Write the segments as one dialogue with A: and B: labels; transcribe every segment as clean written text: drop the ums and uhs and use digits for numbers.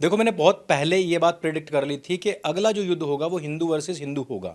A: देखो, मैंने बहुत पहले ये बात प्रेडिक्ट कर ली थी कि अगला जो युद्ध होगा वो हिंदू वर्सेस हिंदू होगा।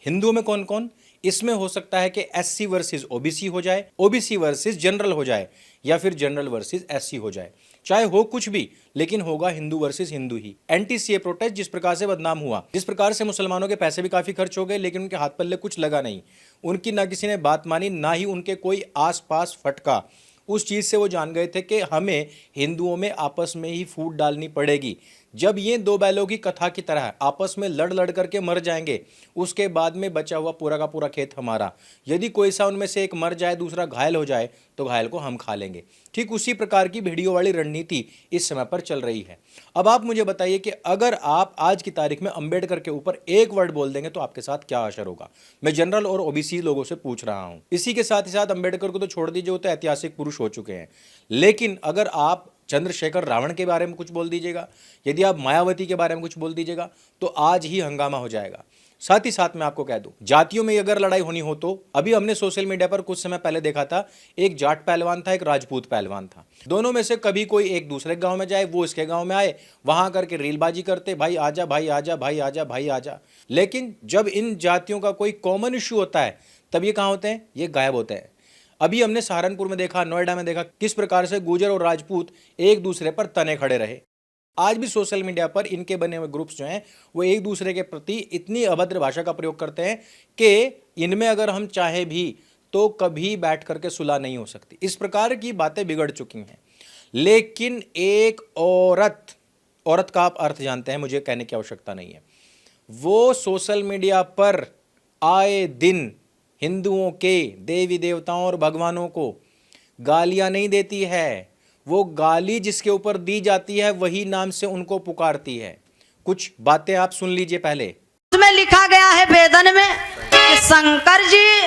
A: हिंदुओं में कौन कौन? इसमें हो सकता है कि एससी वर्सेस ओबीसी हो जाए, ओबीसी वर्सेस जनरल हो जाए, या फिर जनरल वर्सेस एससी हो जाए। चाहे हो कुछ भी, लेकिन होगा हिंदू वर्सेस हिंदू ही। एंटी सीए प्रोटेस्ट जिस प्रकार से बदनाम हुआ, जिस प्रकार से मुसलमानों के पैसे भी काफी खर्च हो गए, लेकिन उनके हाथ पल्ले कुछ लगा नहीं। उनकी ना किसी ने बात मानी, ना ही उनके कोई आस पास फटका। उस चीज से वो जान गए थे कि हमें हिंदुओं में आपस में ही फूट डालनी पड़ेगी। जब ये दो बैलों की कथा की तरह आपस में लड़ लड़ करके मर जाएंगे, उसके बाद में बचा हुआ पूरा का पूरा खेत हमारा। यदि कोई सा उनमें से एक मर जाए, दूसरा घायल हो जाए, तो घायल को हम खा लेंगे। ठीक उसी प्रकार की भेड़ियों वाली रणनीति इस समय पर चल रही है। अब आप मुझे बताइए कि अगर आप आज की तारीख में अंबेडकर के ऊपर एक वर्ड बोल देंगे तो आपके साथ क्या असर होगा? मैं जनरल और ओबीसी लोगों से पूछ रहा हूं। इसी के साथ ही साथ अंबेडकर को तो छोड़ दीजिए, वो तो ऐतिहासिक पुरुष हो चुके हैं। लेकिन अगर आप चंद्रशेखर रावण के बारे में कुछ बोल दीजिएगा, यदि आप मायावती के बारे में कुछ बोल दीजिएगा, तो आज ही हंगामा हो जाएगा। साथ ही साथ मैं आपको कह दूं, जातियों में अगर लड़ाई होनी हो तो अभी हमने सोशल मीडिया पर कुछ समय पहले देखा था, एक जाट पहलवान था, एक राजपूत पहलवान था। दोनों में से कभी कोई एक दूसरे गांव में जाए, वो इसके गांव में आए, वहां करके रीलबाजी करते, भाई आजा, भाई आजा, भाई आजा, भाई आजा। लेकिन जब इन जातियों का कोई कॉमन इश्यू होता है, तब ये कहां होते हैं? ये गायब होते हैं। अभी हमने सहारनपुर में देखा, नोएडा में देखा, किस प्रकार से गुर्जर और राजपूत एक दूसरे पर तने खड़े रहे। आज भी सोशल मीडिया पर इनके बने हुए ग्रुप्स जो हैं, वो एक दूसरे के प्रति इतनी अभद्र भाषा का प्रयोग करते हैं कि इनमें अगर हम चाहे भी तो कभी बैठ करके सुलह नहीं हो सकती। इस प्रकार की बातें बिगड़ चुकी हैं। लेकिन एक औरत, औरत का आप अर्थ जानते हैं, मुझे कहने की आवश्यकता नहीं है, वो सोशल मीडिया पर आए दिन हिंदुओं के देवी देवताओं और भगवानों को गालियां नहीं देती है। वो गाली जिसके ऊपर दी जाती है, वही नाम से उनको पुकारती है। कुछ बातें आप सुन लीजिए पहले।
B: उसमें लिखा गया है वेदन में कि शंकर जी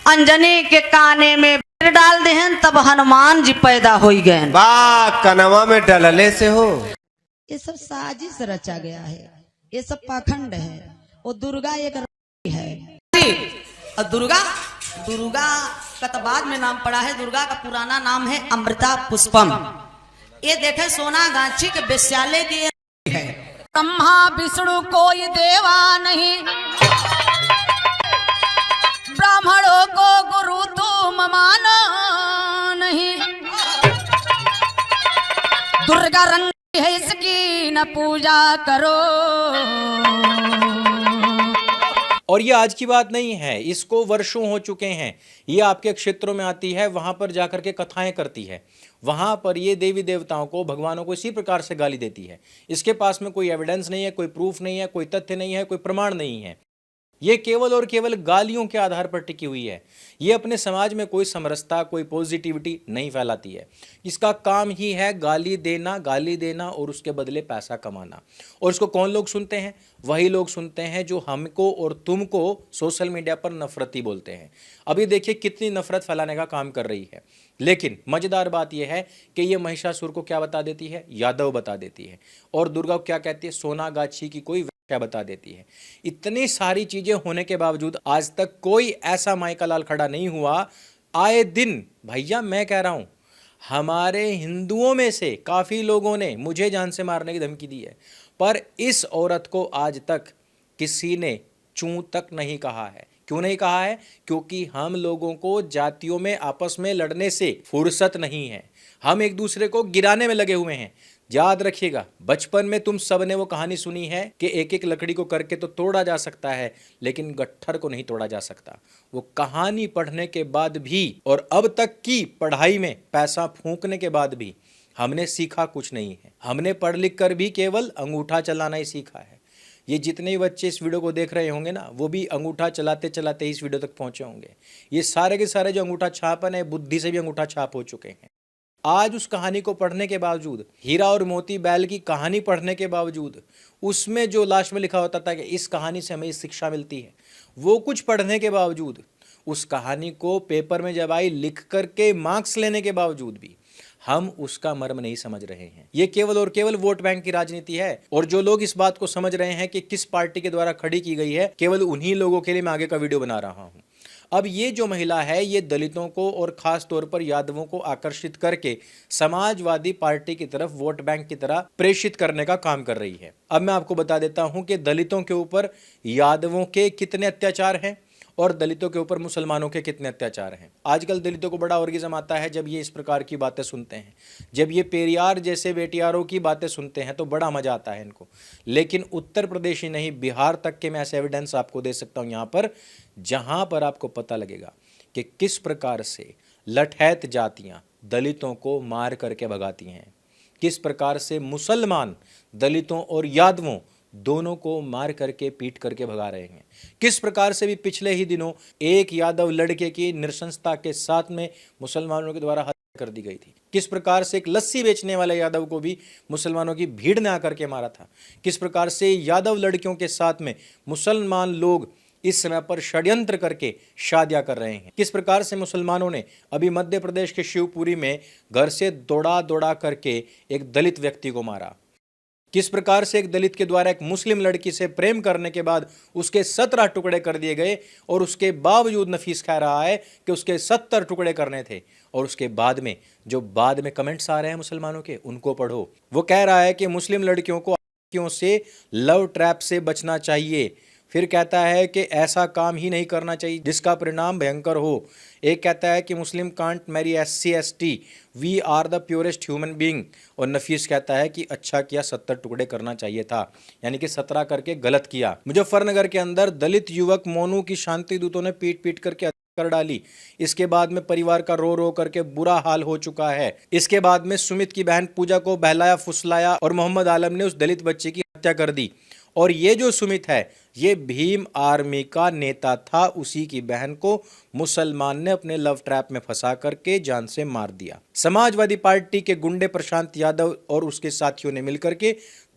B: अंजनी के काने में बीर डाल दे हैं, तब हनुमान जी पैदा हो गए।
C: वाह, कनवा में डलले से हो।
B: ये सब साजिश रचा गया है, ये सब पाखंड है। वो दुर्गा एक है, और दुर्गा का तो बाद में नाम पड़ा है। दुर्गा का पुराना नाम है अमृता पुष्पम। ये देखे सोना गांची के विश्यालय की है। ब्रह्मा विष्णु कोई देवा नहीं, ब्राह्मणों को गुरु तुम मानो नहीं। दुर्गा रंग है इसकी न पूजा करो।
A: और ये आज की बात नहीं है, इसको वर्षों हो चुके हैं। ये आपके क्षेत्रों में आती है, वहां पर जाकर के कथाएं करती है, वहां पर ये देवी देवताओं को, भगवानों को इसी प्रकार से गाली देती है। इसके पास में कोई एविडेंस नहीं है, कोई प्रूफ नहीं है, कोई तथ्य नहीं है, कोई प्रमाण नहीं है। ये केवल और केवल गालियों के आधार पर टिकी हुई है। ये अपने समाज में कोई समरसता, कोई पॉजिटिविटी नहीं फैलाती है। इसका काम ही है गाली देना और उसके बदले पैसा कमाना। और इसको कौन लोग सुनते हैं? वही लोग सुनते हैं जो हमको और तुमको सोशल मीडिया पर नफरती बोलते हैं। अभी देखिए कितनी नफरत फैलाने का काम कर रही है। लेकिन मजेदार बात यह है कि ये महिषासुर को क्या बता देती है? यादव बता देती है। और दुर्गा को क्या कहती है? सोनागाछी की कोई क्या बता देती है। इतनी सारी चीजें होने के बावजूद आज तक कोई ऐसा माइका लाल खड़ा नहीं हुआ। आए दिन भैया मैं कह रहा हूं, हमारे हिंदुओं में से काफी लोगों ने मुझे जान से मारने की धमकी दी है, पर इस औरत को आज तक किसी ने चूं तक नहीं कहा है। क्यों नहीं कहा है? क्योंकि हम लोगों को जातियों में आपस में लड़ने से फुर्सत नहीं है। हम एक दूसरे को गिराने में लगे हुए हैं। याद रखिएगा, बचपन में तुम सब ने वो कहानी सुनी है कि एक एक लकड़ी को करके तो तोड़ा जा सकता है, लेकिन गट्ठर को नहीं तोड़ा जा सकता। वो कहानी पढ़ने के बाद भी और अब तक की पढ़ाई में पैसा फूंकने के बाद भी हमने सीखा कुछ नहीं है। हमने पढ़ लिख कर भी केवल अंगूठा चलाना ही सीखा है। ये जितने बच्चे इस वीडियो को देख रहे होंगे ना, वो भी अंगूठा चलाते चलाते इस वीडियो तक पहुंचे होंगे। ये सारे के सारे जो अंगूठा छापन है, बुद्धि से भी अंगूठा छाप हो चुके हैं। आज उस कहानी को पढ़ने के बावजूद, हीरा और मोती बैल की कहानी पढ़ने के बावजूद, उसमें जो लास्ट में लिखा होता था कि इस कहानी से हमें इस शिक्षा मिलती है, वो कुछ पढ़ने के बावजूद, उस कहानी को पेपर में जब आई लिख करके मार्क्स लेने के बावजूद भी हम उसका मर्म नहीं समझ रहे हैं। ये केवल और केवल वोट बैंक की राजनीति है। और जो लोग इस बात को समझ रहे हैं कि किस पार्टी के द्वारा खड़ी की गई है, केवल उन्हीं लोगों के लिए मैं आगे का वीडियो बना रहा हूं। अब ये जो महिला है ये दलितों को और खास तौर पर यादवों को आकर्षित करके समाजवादी पार्टी की तरफ वोट बैंक की तरह प्रेषित करने का काम कर रही है। अब मैं आपको बता देता हूं कि दलितों के ऊपर यादवों के कितने अत्याचार हैं और दलितों के ऊपर मुसलमानों के कितने अत्याचार हैं। आजकल दलितों को बड़ा ऑर्गेजम आता है जब ये इस प्रकार की बातें सुनते हैं, जब ये पेरियार जैसे बेटियारों की बातें सुनते हैं तो बड़ा मजा आता है इनको। लेकिन उत्तर प्रदेश ही नहीं, बिहार तक के मैं ऐसे एविडेंस आपको दे सकता हूं यहां पर, जहां पर आपको पता लगेगा कि किस प्रकार से लठैत जातियां दलितों को मार करके भगाती हैं, किस प्रकार से मुसलमान दलितों और यादवों दोनों को मार करके पीट करके भगा रहे हैं, किस प्रकार से भी पिछले ही दिनों एक यादव लड़के की नृशंसता के साथ में मुसलमानों के द्वारा हत्या कर दी गई थी, किस प्रकार से एक लस्सी बेचने वाले यादव को भी मुसलमानों की भीड़ ने आकर के मारा था, किस प्रकार से यादव लड़कियों के साथ में मुसलमान लोग इस समय पर षड्यंत्र करके शादियां कर रहे हैं, किस प्रकार से मुसलमानों ने अभी मध्य प्रदेश के शिवपुरी में घर से दौड़ा दौड़ा करके एक दलित व्यक्ति को मारा, किस प्रकार से एक दलित के द्वारा एक मुस्लिम लड़की से प्रेम करने के बाद उसके 17 टुकड़े कर दिए गए और उसके बावजूद नफीस कह रहा है कि उसके 70 टुकड़े करने थे। और उसके बाद में जो बाद में कमेंट्स आ रहे हैं मुसलमानों के, उनको पढ़ो। वो कह रहा है कि मुस्लिम लड़कियों को लड़कियों से लव ट्रैप से बचना चाहिए, फिर कहता है कि ऐसा काम ही नहीं करना चाहिए जिसका परिणाम भयंकर हो। एक कहता है कि Muslim can't marry SC ST, we are the purest human being. और नफीस कहता है कि अच्छा किया 70 टुकड़े करना चाहिए था, यानी कि 17 करके गलत किया। मुजफ्फरनगर के अंदर दलित युवक मोनू की शांति दूतों ने पीट पीट करके कर डाली। इसके बाद में परिवार का रो रो करके बुरा हाल हो चुका है। इसके बाद में सुमित की बहन पूजा को बहलाया फुसलाया और मोहम्मद आलम ने उस दलित बच्चे की हत्या कर दी। और ये जो सुमित है ये भीम आर्मी का नेता था, उसी की बहन को मुसलमान ने अपने लव ट्रैप में फंसा करके जान से मार दिया। समाजवादी पार्टी के गुंडे प्रशांत यादव और उसके साथियों ने मिलकर के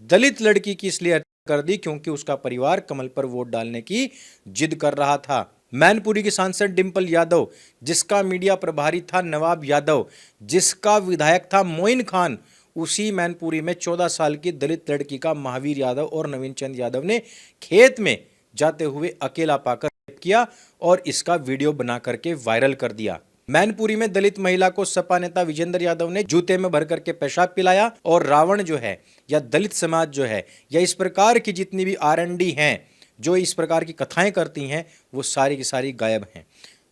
A: दलित लड़की की इसलिए हत्या कर दी क्योंकि उसका परिवार कमल पर वोट डालने की जिद कर रहा था। मैनपुरी की सांसद डिंपल यादव, जिसका मीडिया प्रभारी था नवाब यादव, जिसका विधायक था मोइन खान, उसी मैनपुरी में 14 साल की दलित लड़की का महावीर यादव और नवीन चंद यादव ने खेत में जाते हुए अकेला पाकर रेप किया और इसका वीडियो बना करके वायरल कर दिया। मैनपुरी में दलित महिला को सपा नेता विजेंद्र यादव ने जूते में भर करके पेशाब पिलाया और रावण जो है या दलित समाज जो है या इस प्रकार की जितनी भी RND हैं जो इस प्रकार की कथाएं करती हैं वो सारी की सारी गायब हैं।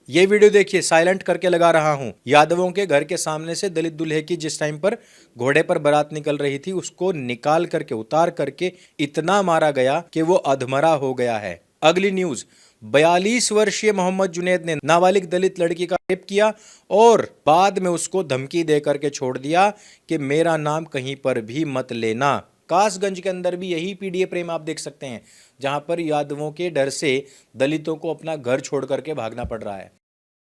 A: ये वीडियो देखिए, साइलेंट करके लगा रहा हूं। यादवों के घर के सामने से दलित दूल्हे की जिस टाइम पर घोड़े पर बारात निकल रही थी उसको निकाल करके उतार करके इतना मारा गया कि वो अधमरा हो गया है। अगली न्यूज, 42 वर्षीय मोहम्मद जुनैद ने नाबालिग दलित लड़की का रेप किया और बाद में उसको धमकी दे करके छोड़ दिया कि मेरा नाम कहीं पर भी मत लेना। कासगंज के अंदर भी यही PDA प्रेम आप देख सकते हैं, जहां पर यादवों के डर से दलितों को अपना घर छोड़ करके भागना पड़ रहा है।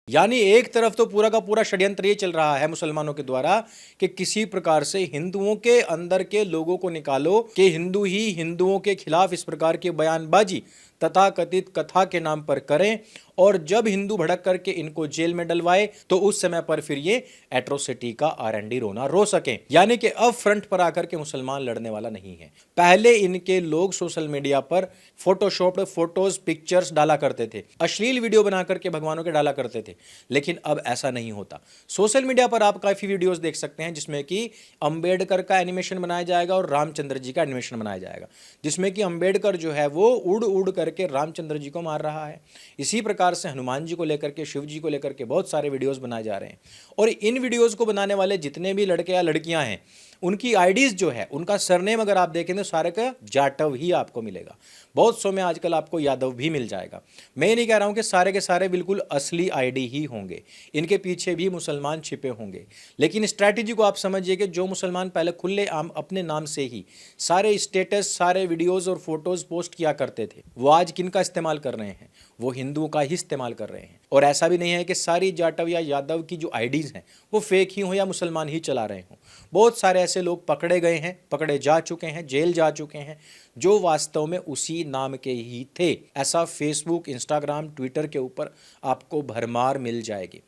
A: यानी एक तरफ तो पूरा का पूरा षड्यंत्र ये चल रहा है मुसलमानों के द्वारा कि किसी प्रकार से हिंदुओं के अंदर के लोगों को निकालो कि हिंदू ही हिंदुओं के खिलाफ इस प्रकार की बयानबाजी तथाकथित कथा के नाम पर करें और जब हिंदू भड़क करके इनको जेल में डलवाए तो उस समय पर फिर ये एट्रोसिटी का RND रोना रो सकें। यानी कि अब फ्रंट पर आकर के मुसलमान लड़ने वाला नहीं है। पहले इनके लोग सोशल मीडिया पर फोटोशॉप्ड फोटोज पिक्चर्स डाला करते थे, अश्लील वीडियो बना करके भगवानों के डाला करते थे, लेकिन अब ऐसा नहीं होता। सोशल मीडिया पर आप काफी वीडियोस देख सकते हैं जिसमें कि अंबेडकर का एनिमेशन बनाया जाएगा और रामचंद्र जी का एनिमेशन बनाया जाएगा, जिसमें कि अंबेडकर जो है वो उड़ उड़ करके रामचंद्र जी को मार रहा है। इसी प्रकार से हनुमान जी को लेकर के, शिव जी को लेकर के बहुत सारे वीडियोस बनाए जा रहे हैं। और इन वीडियोस को बनाने वाले जितने भी लड़के या लड़कियां हैं उनकी आईडीज जो है, उनका सरनेम अगर आप देखें तो सारे का जाटव ही आपको मिलेगा। बहुत सौ में आजकल आपको यादव भी मिल जाएगा। मैं नहीं कह रहा हूं कि सारे के सारे बिल्कुल असली आईडी ही होंगे, इनके पीछे भी मुसलमान छिपे होंगे, लेकिन स्ट्रैटेजी को आप समझिए कि जो मुसलमान पहले खुले आम अपने नाम से ही सारे स्टेटस, सारे वीडियोज और फोटोज पोस्ट किया करते थे, वो आज किनका इस्तेमाल कर रहे हैं? वो हिंदुओं का ही इस्तेमाल कर रहे हैं। और ऐसा भी नहीं है कि सारी जाटव या यादव की जो आईडीज हैं वो फेक ही हो या मुसलमान ही चला रहे हों। बहुत सारे ऐसे लोग पकड़े गए हैं, पकड़े जा चुके हैं, जेल जा चुके हैं, जो वास्तव में उसी नाम के ही थे। ऐसा फेसबुक, इंस्टाग्राम, ट्विटर के ऊपर आपको भरमार मिल जाएगी।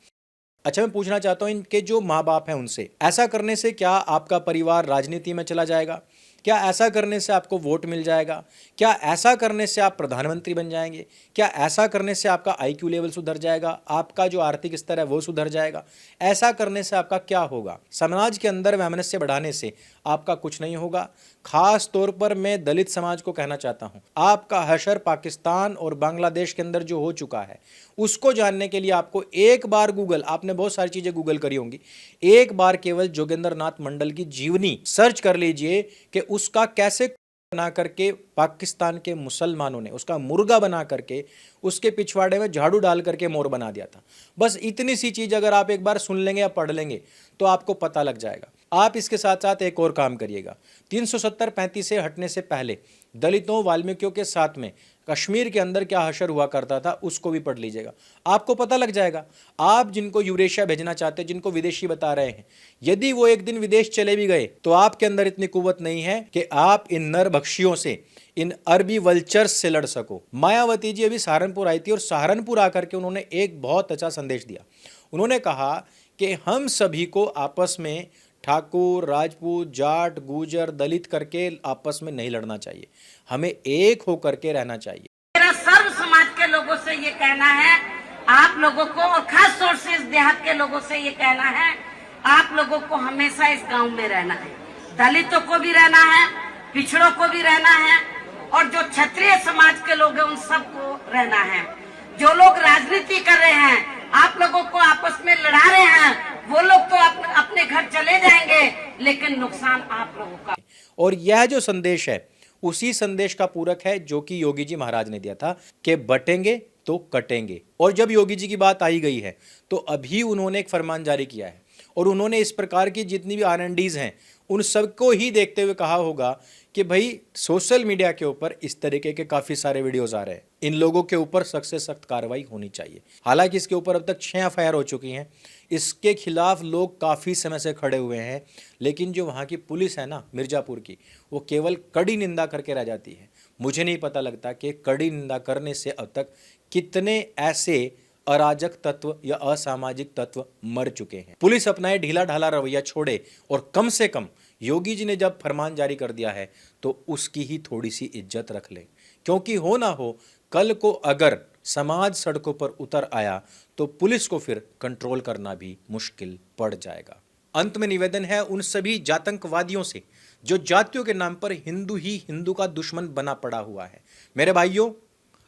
A: अच्छा, मैं पूछना चाहता हूं इनके जो माँ बाप हैं उनसे, ऐसा करने से क्या आपका परिवार राजनीति में चला जाएगा क्या ऐसा करने से आपको वोट मिल जाएगा? क्या ऐसा करने से आप प्रधानमंत्री बन जाएंगे? क्या ऐसा करने से आपका आईक्यू लेवल सुधर जाएगा? आपका जो आर्थिक स्तर है वो सुधर जाएगा? ऐसा करने से आपका क्या होगा? समाज के अंदर वैमनस्य बढ़ाने से आपका कुछ नहीं होगा। खास तौर पर मैं दलित समाज को कहना चाहता हूं, आपका हशर पाकिस्तान और बांग्लादेश के अंदर जो हो चुका है उसको जानने के लिए आपको एक बार गूगल, आपने बहुत सारी चीजें गूगल करी होंगी, एक बार केवल जोगेंद्र नाथ मंडल की जीवनी सर्च कर लीजिए कि उसका कैसे बना करके पाकिस्तान के मुसलमानों ने उसका मुर्गा बना करके उसके पिछवाड़े में झाड़ू डाल करके मोर बना दिया था। बस इतनी सी चीज अगर आप एक बार सुन लेंगे या पढ़ लेंगे तो आपको पता लग जाएगा। आप इसके साथ साथ एक और काम करिएगा, 370-35 से हटने से पहले दलितों वाल्मीकियों के साथ में कश्मीर के अंदर क्या हशर हुआ करता था उसको भी पढ़ लीजिएगा, आपको पता लग जाएगा। आप जिनको यूरेशिया भेजना चाहते हैं, जिनको विदेशी बता रहे हैं, यदि वो एक दिन विदेश चले भी गए तो आपके अंदर इतनी कुव्वत नहीं है कि आप इन नरभक्षियों से, इन अरबी वल्चर्स से लड़ सको। मायावती जी अभी सहारनपुर आई थी और सहारनपुर आकर के उन्होंने एक बहुत अच्छा संदेश दिया। उन्होंने कहा कि हम सभी को आपस में ठाकुर, राजपूत, जाट, गुजर, दलित करके आपस में नहीं लड़ना चाहिए, हमें एक होकर के रहना चाहिए।
D: मेरा सर्व समाज के लोगों से ये कहना है, आप लोगों को और खास तौर से इस देहात के लोगों से ये कहना है, आप लोगों को हमेशा इस गांव में रहना है, दलितों को भी रहना है, पिछड़ों को भी रहना है और जो क्षत्रिय समाज के लोग हैं उन सबको रहना है। जो लोग राजनीति कर रहे हैं, आप लोगों को आपस में लड़ा रहे हैं, वो लोग तो अपने घर चले जाएंगे, लेकिन नुकसान आप लोगों का।
A: और यह जो संदेश है उसी संदेश का पूरक है जो कि योगी जी महाराज ने दिया था कि बटेंगे तो कटेंगे। और जब योगी जी की बात आई गई है तो अभी उन्होंने एक फरमान जारी किया है और उन्होंने इस प्रकार की जितनी भी आरएनडीज हैं उन सबको ही देखते हुए कहा होगा कि भाई सोशल मीडिया के ऊपर इस तरीके के काफ़ी सारे वीडियोस आ रहे हैं, इन लोगों के ऊपर सख्त से सख्त कार्रवाई होनी चाहिए। हालांकि इसके ऊपर अब तक 6 एफआईआर हो चुकी हैं, इसके खिलाफ लोग काफ़ी समय से खड़े हुए हैं, लेकिन जो वहाँ की पुलिस है ना मिर्ज़ापुर की, वो केवल कड़ी निंदा करके रह जाती है। मुझे नहीं पता लगता कि कड़ी निंदा करने से अब तक कितने ऐसे अराजक तत्व या असामाजिक तत्व मर चुके हैं। पुलिस अपना ढीला ढाला रवैया छोड़े और कम से कम योगी जी ने जब फरमान जारी कर दिया है तो उसकी ही थोड़ी सी इज्जत रख लें, क्योंकि हो ना हो कल को अगर समाज सड़कों पर उतर आया तो पुलिस को फिर कंट्रोल करना भी मुश्किल पड़ जाएगा। अंत में निवेदन है उन सभी जातंकवादियों से जो जातियों के नाम पर हिंदू ही हिंदू का दुश्मन बना पड़ा हुआ है। मेरे भाइयों,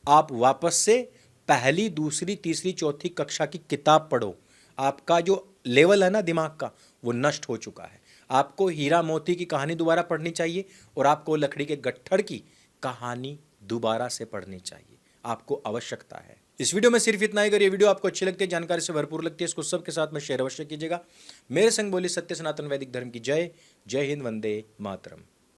A: आप वापस से पहली, दूसरी, तीसरी, चौथी कक्षा की किताब पढ़ो। आपका जो लेवल है ना दिमाग का वो नष्ट हो चुका है। आपको हीरा मोती की कहानी दोबारा पढ़नी चाहिए और आपको लकड़ी के गट्ठर की कहानी दोबारा से पढ़नी चाहिए, आपको आवश्यकता है। इस वीडियो में सिर्फ इतना ही। अगर ये वीडियो आपको अच्छी लगती है, जानकारी से भरपूर लगती है, इसको सबके साथ में शेयर अवश्य कीजिएगा। मेरे संग बोली सत्य सनातन वैदिक धर्म की जय। जय हिंद, वंदे मातरम।